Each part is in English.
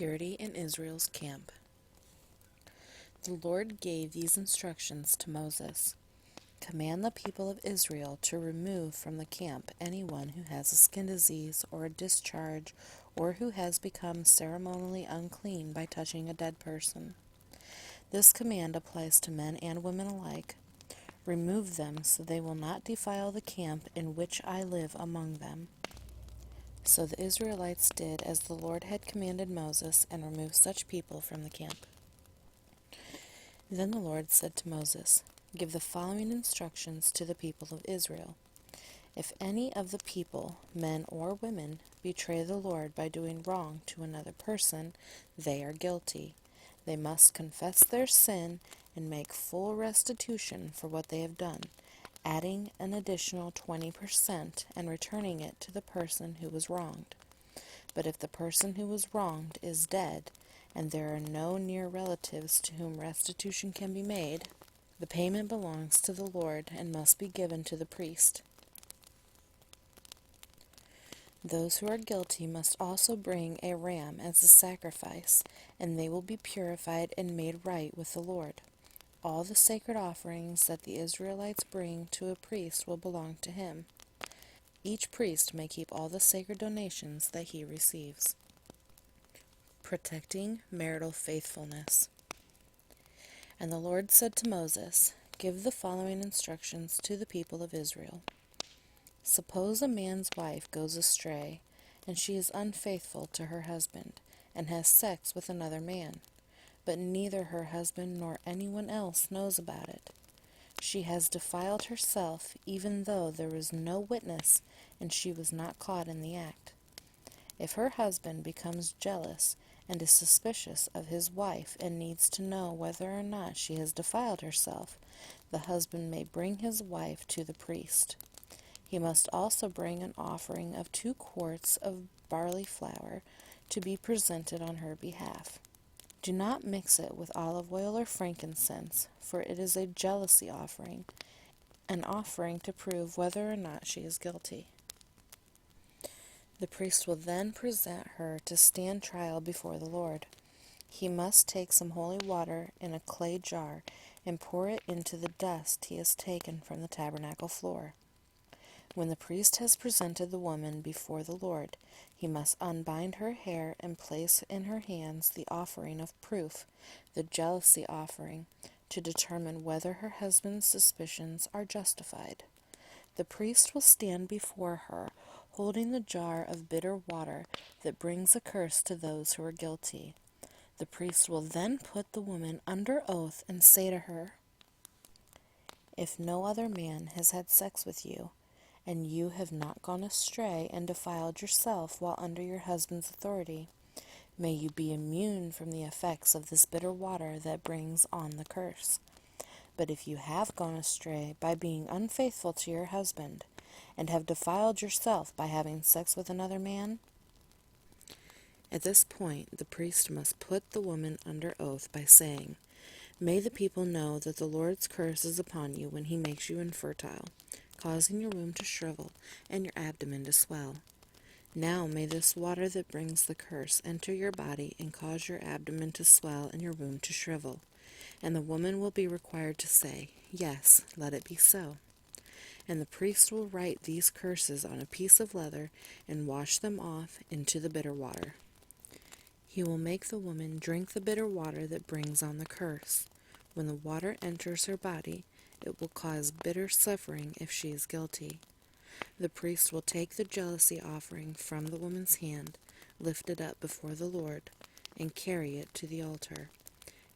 Impurity in Israel's camp. The Lord gave these instructions to Moses. Command the people of Israel to remove from the camp anyone who has a skin disease or a discharge or who has become ceremonially unclean by touching a dead person. This command applies to men and women alike. Remove them so they will not defile the camp in which I live among them. So the Israelites did as the Lord had commanded Moses and removed such people from the camp. Then the Lord said to Moses, Give the following instructions to the people of Israel. If any of the people, men or women, betray the Lord by doing wrong to another person, they are guilty. They must confess their sin and make full restitution for what they have done, adding an additional 20% and returning it to the person who was wronged. But if the person who was wronged is dead, and there are no near relatives to whom restitution can be made, the payment belongs to the Lord and must be given to the priest. Those who are guilty must also bring a ram as a sacrifice, and they will be purified and made right with the Lord. All the sacred offerings that the Israelites bring to a priest will belong to him. Each priest may keep all the sacred donations that he receives. Protecting marital faithfulness. And the Lord said to Moses, Give the following instructions to the people of Israel. Suppose a man's wife goes astray, and she is unfaithful to her husband, and has sex with another man, but neither her husband nor anyone else knows about it. She has defiled herself, even though there was no witness, and she was not caught in the act. If her husband becomes jealous and is suspicious of his wife and needs to know whether or not she has defiled herself, the husband may bring his wife to the priest. He must also bring an offering of 2 quarts of barley flour to be presented on her behalf. Do not mix it with olive oil or frankincense, for it is a jealousy offering, an offering to prove whether or not she is guilty. The priest will then present her to stand trial before the Lord. He must take some holy water in a clay jar and pour it into the dust he has taken from the tabernacle floor. When the priest has presented the woman before the Lord, he must unbind her hair and place in her hands the offering of proof, the jealousy offering, to determine whether her husband's suspicions are justified. The priest will stand before her, holding the jar of bitter water that brings a curse to those who are guilty. The priest will then put the woman under oath and say to her, If no other man has had sex with you, and you have not gone astray and defiled yourself while under your husband's authority, may you be immune from the effects of this bitter water that brings on the curse. But if you have gone astray by being unfaithful to your husband, and have defiled yourself by having sex with another man, at this point the priest must put the woman under oath by saying, May the people know that the Lord's curse is upon you when he makes you infertile, causing your womb to shrivel and your abdomen to swell. Now may this water that brings the curse enter your body and cause your abdomen to swell and your womb to shrivel. And the woman will be required to say, Yes, let it be so. And the priest will write these curses on a piece of leather and wash them off into the bitter water. He will make the woman drink the bitter water that brings on the curse. When the water enters her body, it will cause bitter suffering if she is guilty. The priest will take the jealousy offering from the woman's hand, lift it up before the Lord, and carry it to the altar.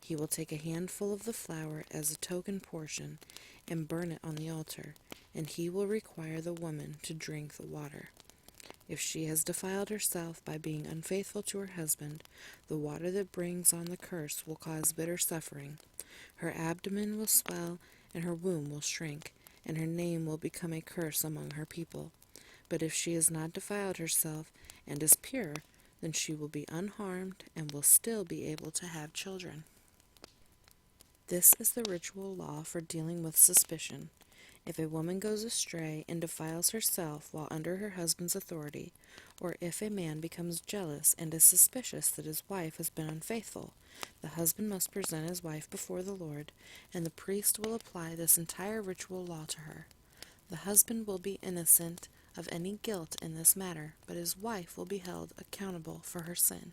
He will take a handful of the flour as a token portion and burn it on the altar, and he will require the woman to drink the water. If she has defiled herself by being unfaithful to her husband, the water that brings on the curse will cause bitter suffering. Her abdomen will swell and her womb will shrink, and her name will become a curse among her people. But if she has not defiled herself and is pure, then she will be unharmed and will still be able to have children. This is the ritual law for dealing with suspicion. If a woman goes astray and defiles herself while under her husband's authority, or if a man becomes jealous and is suspicious that his wife has been unfaithful, the husband must present his wife before the Lord, and the priest will apply this entire ritual law to her. The husband will be innocent of any guilt in this matter, but his wife will be held accountable for her sin.